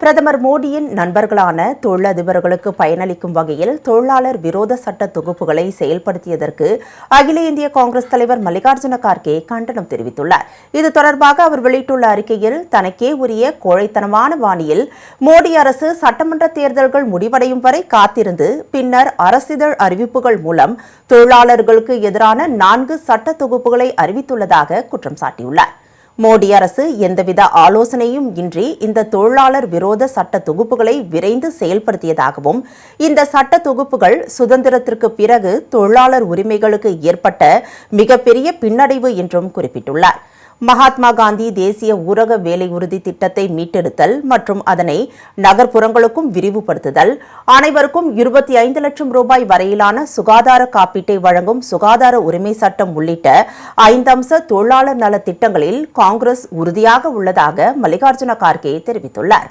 பிரதமர் மோடியின் நண்பர்களான தொழிலதிபர்களுக்கு பயனளிக்கும் வகையில் தொழிலாளர் விரோத சட்ட தொகுப்புகளை செயல்படுத்தியதற்கு அகில இந்திய காங்கிரஸ் தலைவர் மல்லிகார்ஜுன கார்கே கண்டனம் தெரிவித்துள்ளார். இது தொடர்பாக அவர் வெளியிட்டுள்ள அறிக்கையில், தனக்கே உரிய கோழைத்தனமான பாணியில் மோடி அரசு சட்டமன்ற தேர்தல்கள் முடிவடையும் வரை காத்திருந்து பின்னர் அரசிதழ் அறிவிப்புகள் மூலம் தொழிலாளர்களுக்கு எதிரான 4 சட்ட தொகுப்புகளை அறிவித்துள்ளதாக குற்றம் சாட்டியுள்ளார். மோடி அரசு எந்தவித ஆலோசனையும் இன்றி இந்த தொழிலாளர் விரோத சட்ட தொகுப்புகளை விரைந்து செயல்படுத்தியதாகவும், இந்த சட்ட தொகுப்புகள் சுதந்திரத்திற்கு பிறகு தொழிலாளர் உரிமைகளுக்கு ஏற்பட்ட மிகப்பெரிய பின்னடைவு என்றும் குறிப்பிட்டுள்ளார். மகாத்மா காந்தி தேசிய ஊரக வேலை உறுதி திட்டத்தை மீட்டெடுத்தல் மற்றும் அதனை நகர்ப்புறங்களுக்கும் விரிவுபடுத்துதல், அனைவருக்கும் 25 லட்சம் ரூபாய் வரையிலான சுகாதார காப்பீட்டை வழங்கும் சுகாதார உரிமை சட்டம் உள்ளிட்ட 5 அம்ச தொழிலாளர் நல திட்டங்களில் காங்கிரஸ் உறுதியாக உள்ளதாக மல்லிகார்ஜுன கார்கே தெரிவித்துள்ளார்.